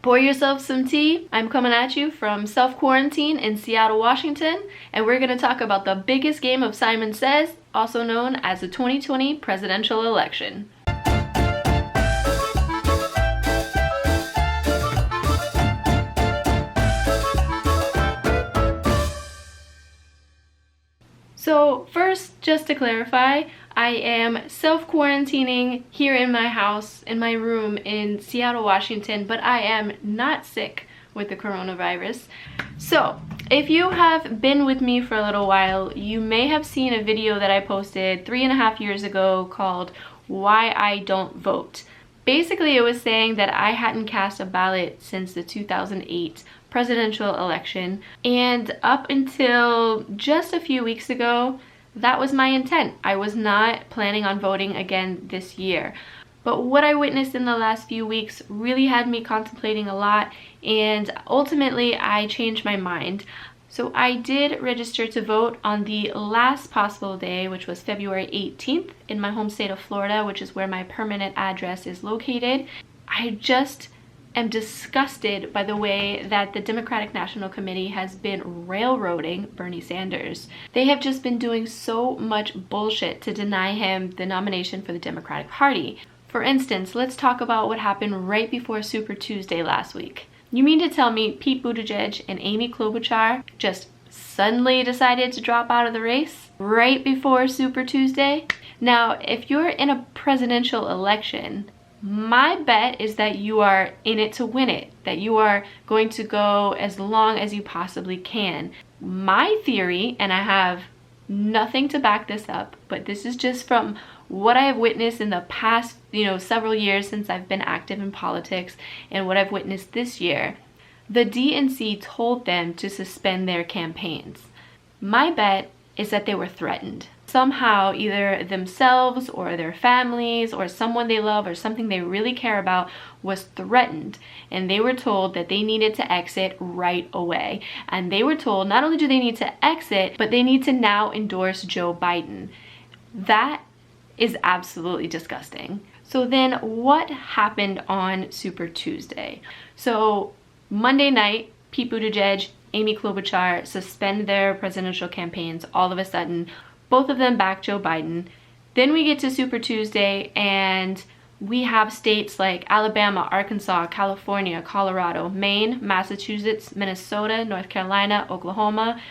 Pour yourself some tea. I'm coming at you from self-quarantine in Seattle, Washington, and we're going to talk about the biggest game of Simon Says, also known as the 2020 presidential election. So first, just to clarify, I am self-quarantining here in my house, in my room in Seattle, Washington, but I am not sick with the coronavirus. So if you have been with me for a little while, you may have seen a video that I posted 3.5 years ago called Why I Don't Vote. Basically, it was saying that I hadn't cast a ballot since the 2008 presidential election, and up until just a few weeks ago, that was my intent. I was not planning on voting again this year. But what I witnessed in the last few weeks really had me contemplating a lot, and ultimately I changed my mind. So I did register to vote on the last possible day, which was February 18th in my home state of Florida, which is where my permanent address is located. I just am disgusted by the way that the Democratic National Committee has been railroading Bernie Sanders. They have just been doing so much bullshit to deny him the nomination for the Democratic Party. For instance, let's talk about what happened right before Super Tuesday last week. You mean to tell me Pete Buttigieg and Amy Klobuchar just suddenly decided to drop out of the race right before Super Tuesday? Now, if you're in a presidential election, my bet is that you are in it to win it, that you are going to go as long as you possibly can. My theory, and I have nothing to back this up, but this is just from what I have witnessed in the past, several years since I've been active in politics and what I've witnessed this year. The DNC told them to suspend their campaigns. My bet is that they were threatened. Somehow, either themselves or their families or someone they love or something they really care about was threatened, and they were told that they needed to exit right away. And they were told not only do they need to exit, but they need to now endorse Joe Biden. That is absolutely disgusting. So then what happened on Super Tuesday? So Monday night, Pete Buttigieg, Amy Klobuchar suspend their presidential campaigns all of a sudden. Both of them back Joe Biden. Then we get to Super Tuesday and we have states like Alabama, Arkansas, California, Colorado, Maine, Massachusetts, Minnesota, North Carolina, Oklahoma,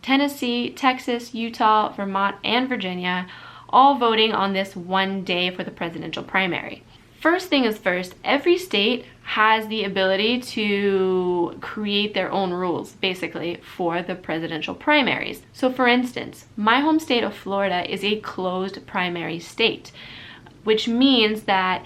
Tennessee, Texas, Utah, Vermont, and Virginia all voting on this one day for the presidential primary. First thing is first, every state has the ability to create their own rules, basically, for the presidential primaries. So for instance, my home state of Florida is a closed primary state, which means that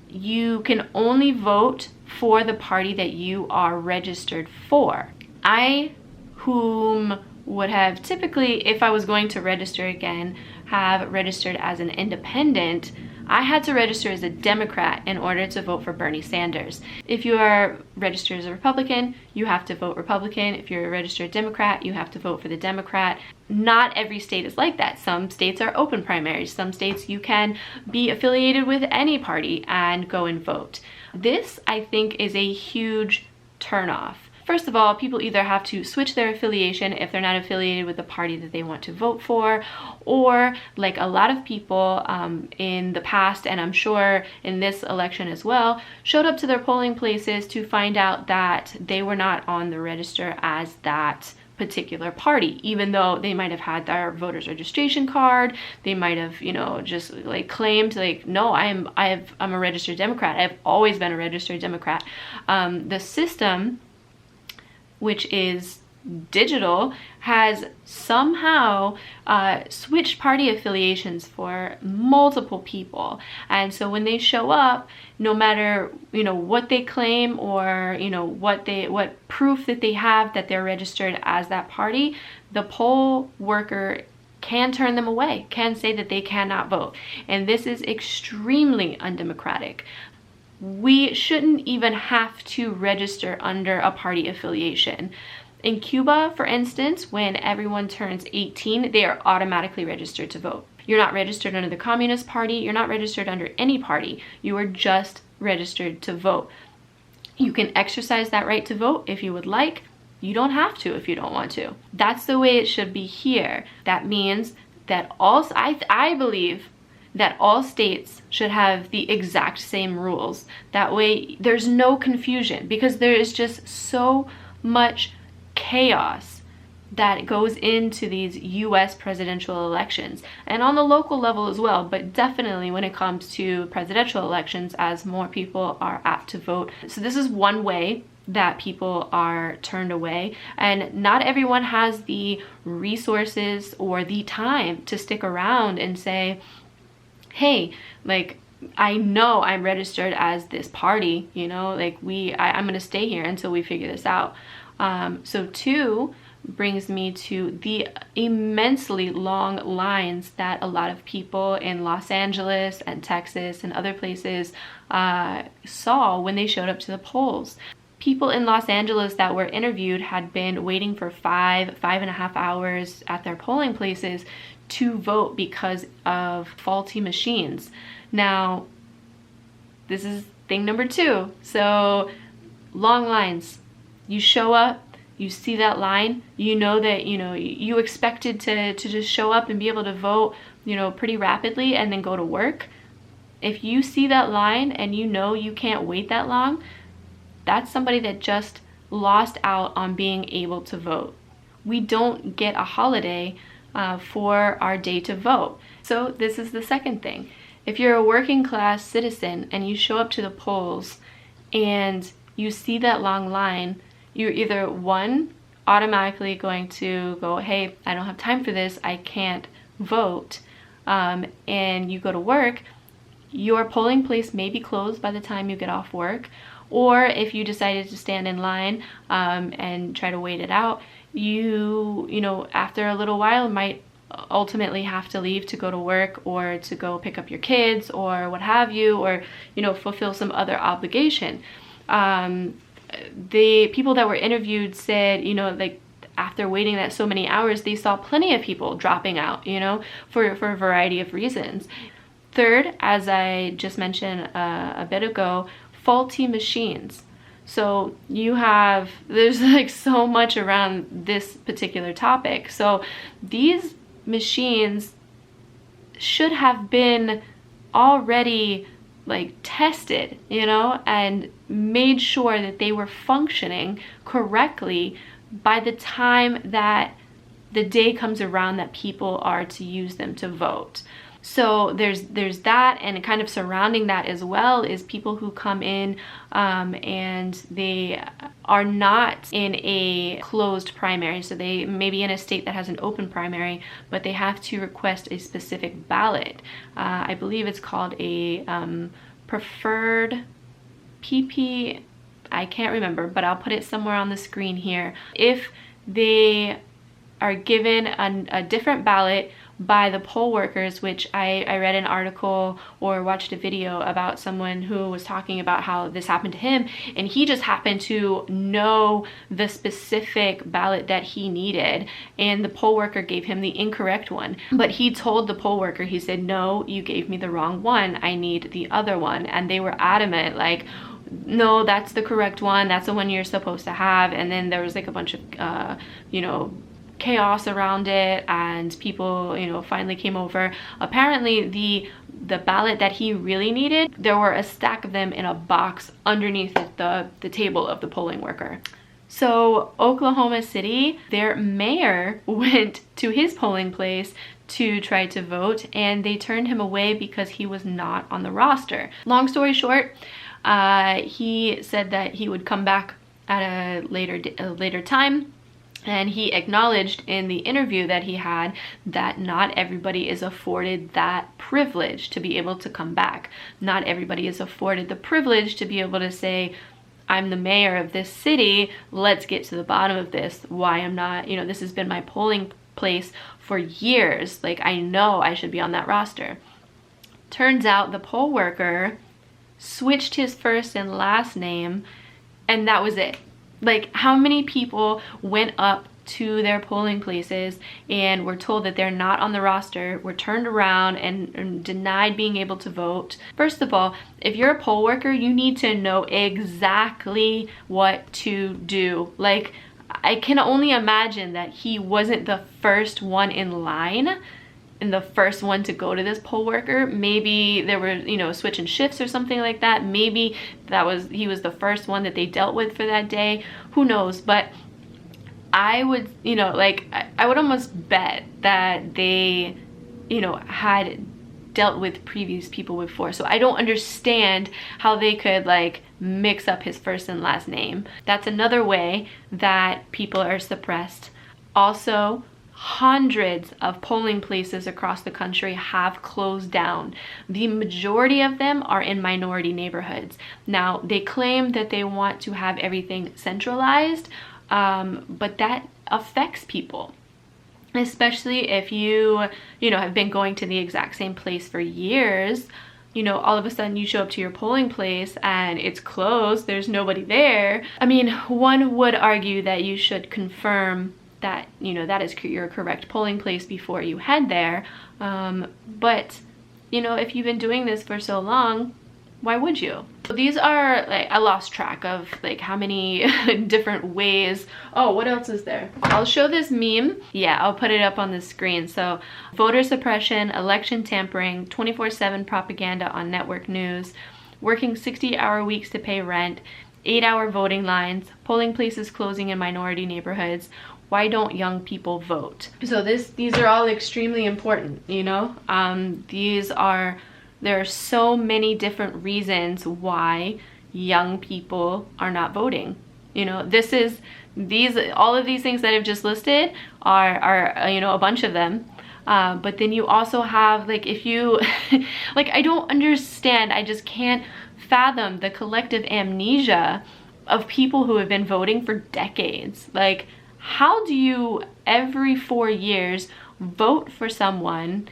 you can only vote for the party that you are registered for. I, whom would have typically, if I was going to register again, have registered as an independent, I had to register as a Democrat in order to vote for Bernie Sanders. If you are registered as a Republican, you have to vote Republican. If you're a registered Democrat, you have to vote for the Democrat. Not every state is like that. Some states are open primaries. Some states you can be affiliated with any party and go and vote. This, I think, is a huge turnoff. First of all, people either have to switch their affiliation if they're not affiliated with the party that they want to vote for, or like a lot of people in the past, and I'm sure in this election as well, showed up to their polling places to find out that they were not on the register as that particular party, even though they might have had their voter's registration card. They might have, just like claimed like, no, I'm a registered Democrat. I've always been a registered Democrat. The system, which is digital, has somehow switched party affiliations for multiple people. And so when they show up, no matter what they claim or what proof that they have that they're registered as that party, the poll worker can turn them away, can say that they cannot vote. And this is extremely undemocratic. We shouldn't even have to register under a party affiliation. In Cuba, for instance, when everyone turns 18, they are automatically registered to vote. You're not registered under the Communist Party, you're not registered under any party, you are just registered to vote. You can exercise that right to vote if you would like. You don't have to if you don't want to. That's the way it should be here. That means that I believe that all states should have the exact same rules. That way there's no confusion, because there is just so much chaos that goes into these US presidential elections, and on the local level as well, but definitely when it comes to presidential elections, as more people are apt to vote. So this is one way that people are turned away, and not everyone has the resources or the time to stick around and say, hey, like, I know I'm registered as this party, you know, like I'm gonna stay here until we figure this out. So two brings me to the immensely long lines that a lot of people in Los Angeles and Texas and other places saw when they showed up to the polls. People in Los Angeles that were interviewed had been waiting for 5.5 hours at their polling places to vote because of faulty machines. Now, this is thing number two. So, long lines. You show up, you see that line, you know that, you know, you expected to just show up and be able to vote, you know, pretty rapidly and then go to work. If you see that line and you know you can't wait that long, that's somebody that just lost out on being able to vote. We don't get a holiday for our day to vote. So this is the second thing. If you're a working class citizen and you show up to the polls and you see that long line, you're either one, automatically going to go, hey, I don't have time for this, I can't vote, and you go to work, your polling place may be closed by the time you get off work. Or if you decided to stand in line and try to wait it out, you know, after a little while might ultimately have to leave to go to work or to go pick up your kids or what have you, or, you know, fulfill some other obligation. The people that were interviewed said, you know, like, after waiting that so many hours, they saw plenty of people dropping out, you know, for a variety of reasons. Third, as I just mentioned a bit ago, faulty machines. So there's like so much around this particular topic. So these machines should have been already like tested, you know, and made sure that they were functioning correctly by the time that the day comes around that people are to use them to vote. So there's that, and kind of surrounding that as well is people who come in and they are not in a closed primary. So they may be in a state that has an open primary, but they have to request a specific ballot. I believe it's called a preferred PP. I can't remember, but I'll put it somewhere on the screen here. If they are given a different ballot by the poll workers, which I read an article or watched a video about someone who was talking about how this happened to him, and he just happened to know the specific ballot that he needed, and the poll worker gave him the incorrect one. But he told the poll worker, he said, no, you gave me the wrong one, I need the other one. And they were adamant, like, no, that's the correct one, that's the one you're supposed to have. And then there was like a bunch of you know, chaos around it, and people, you know, finally came over. Apparently the ballot that he really needed, there were a stack of them in a box underneath the table of the polling worker. So Oklahoma City, their mayor went to his polling place to try to vote, and they turned him away because he was not on the roster. Long story short, he said that he would come back at a later time. And he acknowledged in the interview that he had that not everybody is afforded that privilege to be able to come back. Not everybody is afforded the privilege to be able to say, I'm the mayor of this city, let's get to the bottom of this. Why I'm not, you know, this has been my polling place for years. Like, I know I should be on that roster. Turns out the poll worker switched his first and last name, and that was it. Like, how many people went up to their polling places and were told that they're not on the roster, were turned around and denied being able to vote. First of all, if you're a poll worker, you need to know exactly what to do. Like, I can only imagine that he wasn't the first one in line and the first one to go to this poll worker. Maybe there were, you know, switching shifts or something like that. Maybe he was the first one that they dealt with for that day. Who knows? But I would, you know, like, I would almost bet that they, you know, had dealt with previous people before. So I don't understand how they could, like, mix up his first and last name. That's another way that people are suppressed. Also, hundreds of polling places across the country have closed down. The majority of them are in minority neighborhoods. Now, they claim that they want to have everything centralized, but that affects people, especially if you know, have been going to the exact same place for years. You know, all of a sudden you show up to your polling place and it's closed, there's nobody there. I mean, one would argue that you should confirm that, you know, that is your correct polling place before you head there. But, you know, if you've been doing this for so long, why would you? So these are, like, I lost track of, like, how many different ways. Oh, what else is there? I'll show this meme. Yeah, I'll put it up on the screen. So, voter suppression, election tampering, 24/7 propaganda on network news, working 60-hour weeks to pay rent, 8-hour voting lines, polling places closing in minority neighborhoods. Why don't young people vote? So these are all extremely important, you know? There are so many different reasons why young people are not voting. You know, all of these things that I've just listed are you know, a bunch of them. But then you also have, like, if you, like, I don't understand, I just can't fathom the collective amnesia of people who have been voting for decades. Like, how do you every 4 years vote for someone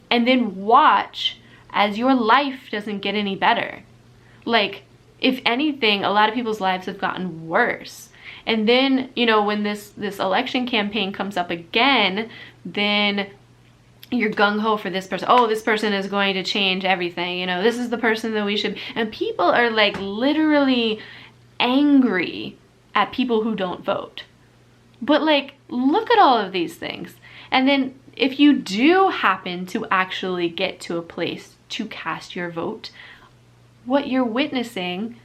and then watch as your life doesn't get any better? Like, if anything, a lot of people's lives have gotten worse. And then, you know, when this election campaign comes up again, then you're gung-ho for this person. Oh, this person is going to change everything. You know, this is the person that we should. And people are, like, literally angry at people who don't vote. But, like, look at all of these things. And then if you do happen to actually get to a place to cast your vote, what you're witnessing,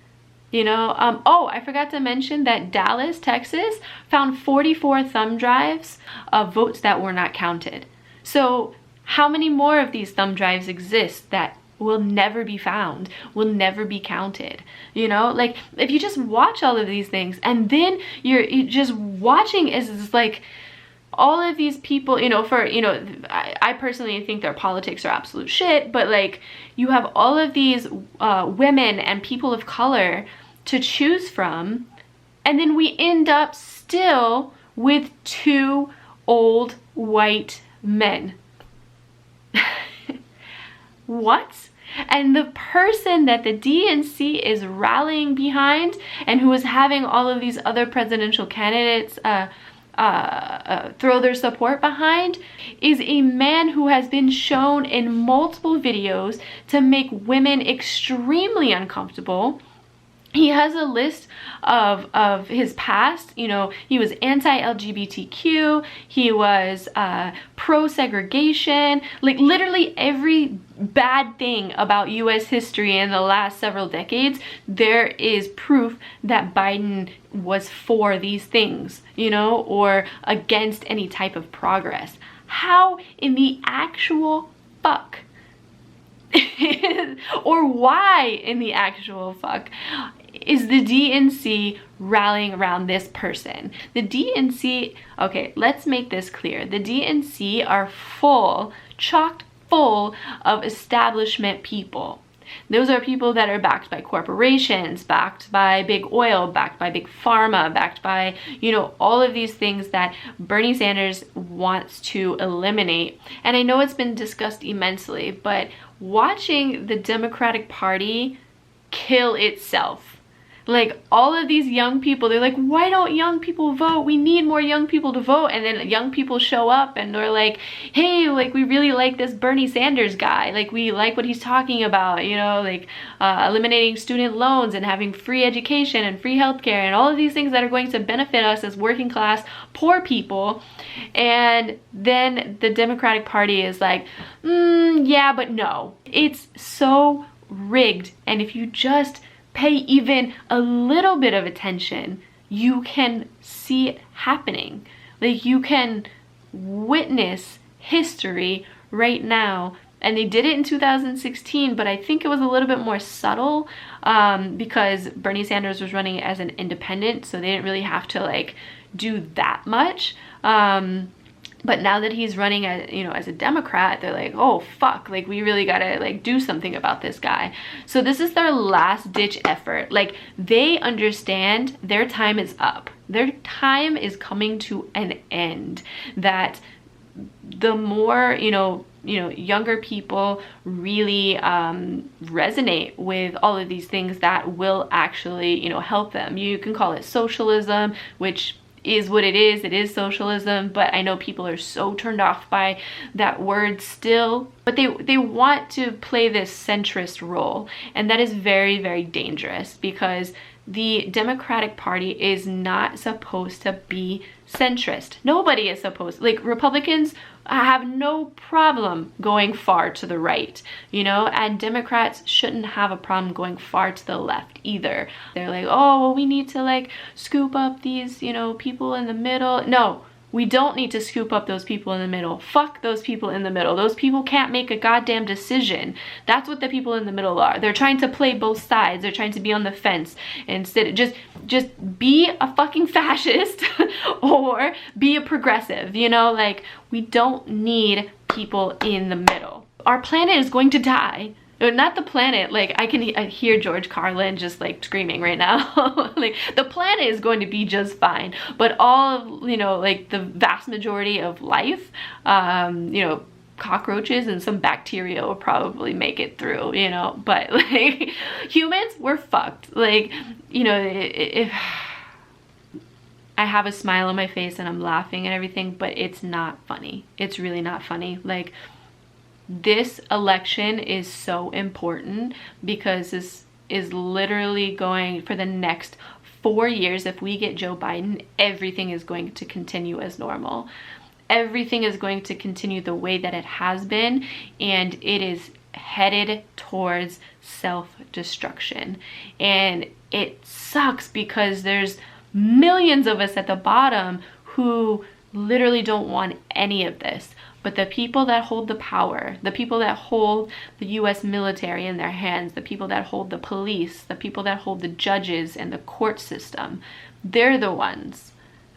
you know, oh, I forgot to mention that Dallas, Texas found 44 thumb drives of votes that were not counted. So how many more of these thumb drives exist that will never be found, will never be counted? You know, like, if you just watch all of these things and then you're just watching as, like, all of these people, you know, I personally think their politics are absolute shit, but, like, you have all of these women and people of color to choose from, and then we end up still with 2 old white men. What? And the person that the DNC is rallying behind and who is having all of these other presidential candidates throw their support behind is a man who has been shown in multiple videos to make women extremely uncomfortable. He has a list of his past. You know, he was anti-LGBTQ, he was pro-segregation, like, literally every bad thing about US history in the last several decades, there is proof that Biden was for these things, you know, or against any type of progress. How in the actual fuck or why in the actual fuck is the DNC rallying around this person? The DNC, okay, let's make this clear. The DNC are chock full of establishment people. Those are people that are backed by corporations, backed by big oil, backed by big pharma, backed by, you know, all of these things that Bernie Sanders wants to eliminate. And I know it's been discussed immensely, but watching the Democratic Party kill itself, Like all of these young people, they're like, why don't young people vote? We need more young people to vote. And then young people show up and they're like, hey, like we really like this Bernie Sanders guy. Like we like what he's talking about, you know, like eliminating student loans and having free education and free healthcare and all of these things that are going to benefit us as working class poor people. And then the Democratic Party is like, yeah, but no. It's so rigged. And if you just pay even a little bit of attention, you can see it happening. Like you can witness history right now. And they did it in 2016, but I think it was a little bit more subtle because Bernie Sanders was running as an independent, so they didn't really have to like do that much. But now that he's running as, you know, as a Democrat, they're like, oh fuck, like we really gotta like do something about this guy. So this is their last ditch effort. Like they understand their time is up. Their time is coming to an end. That the more, younger people really resonate with all of these things that will actually, help them. You can call it socialism, which is what it is socialism, but I know people are so turned off by that word still. But they want to play this centrist role, and that is very, very dangerous because the Democratic Party is not supposed to be centrist. Nobody is supposed, like Republicans have no problem going far to the right, and Democrats shouldn't have a problem going far to the left either. They're like, oh, well, we need to like scoop up these, people in the middle. No, we don't need to scoop up those people in the middle. Fuck those people in the middle. Those people can't make a goddamn decision. That's what the people in the middle are. They're trying to play both sides. They're trying to be on the fence. Instead, just be a fucking fascist or be a progressive, like we don't need people in the middle. Our planet is going to die. Not the planet, like I hear George Carlin just like screaming right now. Like the planet is going to be just fine, but all of, like the vast majority of life, cockroaches and some bacteria will probably make it through, but like humans, we're fucked. Like, if I have a smile on my face and I'm laughing and everything, but it's not funny. It's really not funny. Like, this election is so important because this is literally going for the next 4 years. If we get Joe Biden, everything is going to continue as normal. Everything is going to continue the way that it has been, and it is headed towards self-destruction. And it sucks because there's millions of us at the bottom who literally don't want any of this. But the people that hold the power, the people that hold the US military in their hands, the people that hold the police, the people that hold the judges and the court system, they're the ones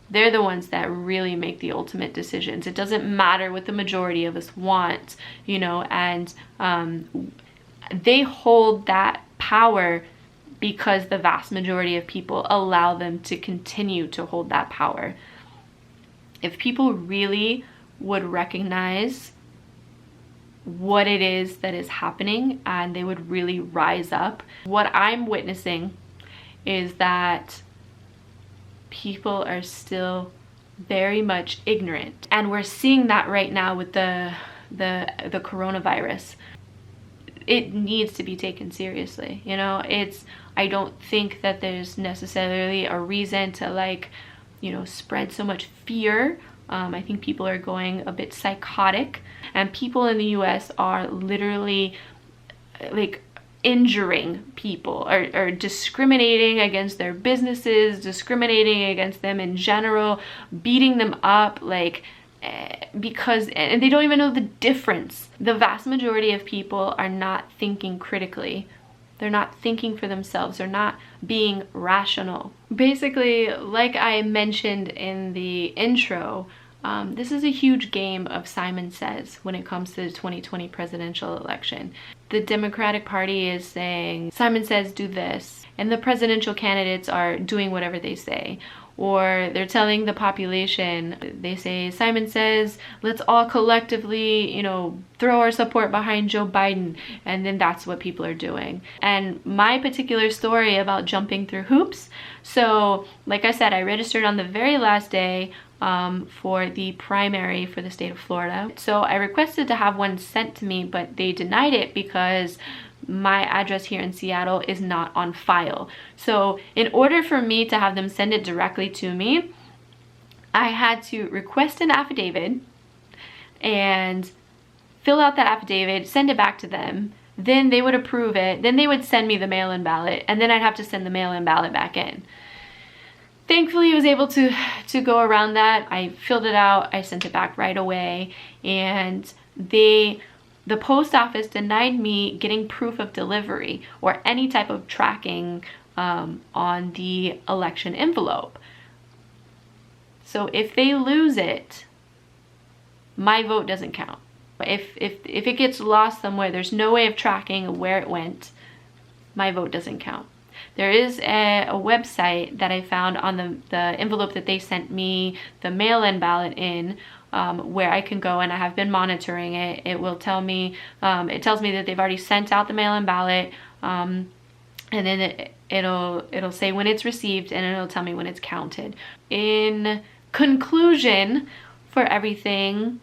that really make the ultimate decisions. It doesn't matter what the majority of us want, and they hold that power because the vast majority of people allow them to continue to hold that power. If people really would recognize what it is that is happening and they would really rise up. What I'm witnessing is that people are still very much ignorant, and we're seeing that right now with the coronavirus. It needs to be taken seriously. I don't think that there's necessarily a reason to spread so much fear. I think people are going a bit psychotic, and people in the US are literally like injuring people or discriminating against their businesses, discriminating against them in general, beating them up because they don't even know the difference. The vast majority of people are not thinking critically. They're not thinking for themselves. They're not being rational. Basically, like I mentioned in the intro, this is a huge game of Simon Says when it comes to the 2020 presidential election. The Democratic Party is saying, Simon Says do this, and the presidential candidates are doing whatever they say. or they're telling the population, they say, Simon says, let's all collectively, you know, throw our support behind Joe Biden. And then that's what people are doing. And my particular story about jumping through hoops. So like I said, I registered on the very last day for the primary for the state of Florida. So I requested to have one sent to me, but they denied it because my address here in Seattle is not on file. So in order for me to have them send it directly to me, I had to request an affidavit and fill out that affidavit, send it back to them. Then they would approve it. Then they would send me the mail-in ballot, and then I'd have to send the mail-in ballot back in. Thankfully, I was able to go around that. I filled it out, I sent it back right away, and the post office denied me getting proof of delivery or any type of tracking on the election envelope. So if they lose it, my vote doesn't count. If it gets lost somewhere, there's no way of tracking where it went, my vote doesn't count. There is a website that I found on the envelope that they sent me the mail-in ballot in, where I can go, and I have been monitoring it. It will tell me, it tells me that they've already sent out the mail-in ballot, and then it'll say when it's received, and it'll tell me when it's counted. In conclusion, for everything,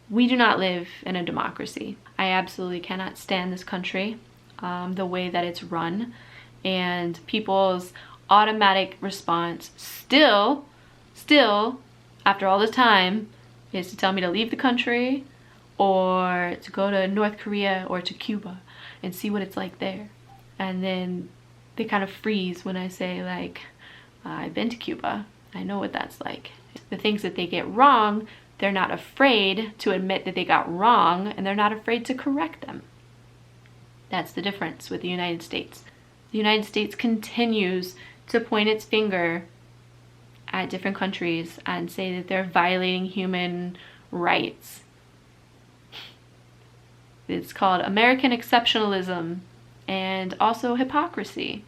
we do not live in a democracy. I absolutely cannot stand this country, the way that it's run, and people's automatic response still, after all this time, is to tell me to leave the country or to go to North Korea or to Cuba and see what it's like there. And then they kind of freeze when I say, like, I've been to Cuba, I know what that's like. The things that they get wrong, they're not afraid to admit that they got wrong, and they're not afraid to correct them. That's the difference with the United States. The United States continues to point its finger at different countries and say that they're violating human rights. It's called American exceptionalism and also hypocrisy.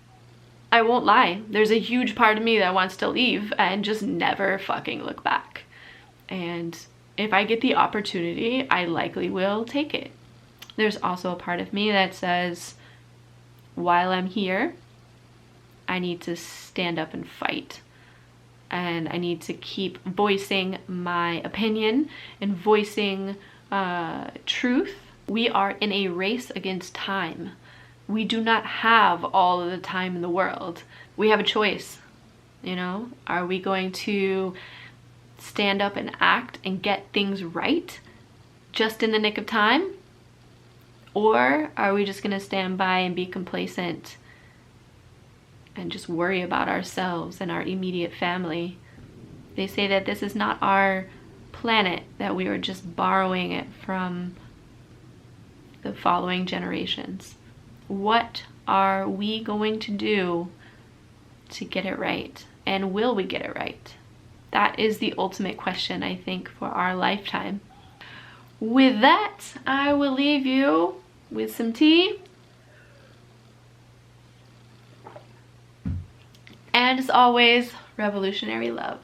I won't lie, there's a huge part of me that wants to leave and just never fucking look back. And if I get the opportunity, I likely will take it. There's also a part of me that says, while I'm here, I need to stand up and fight. And I need to keep voicing my opinion and voicing truth. We are in a race against time. We do not have all of the time in the world. We have a choice, you know? Are we going to stand up and act and get things right just in the nick of time? Or are we just gonna stand by and be complacent and just worry about ourselves and our immediate family? They say that this is not our planet, that we are just borrowing it from the following generations. What are we going to do to get it right? And will we get it right? That is the ultimate question, I think, for our lifetime. With that, I will leave you with some tea. And as always, revolutionary love.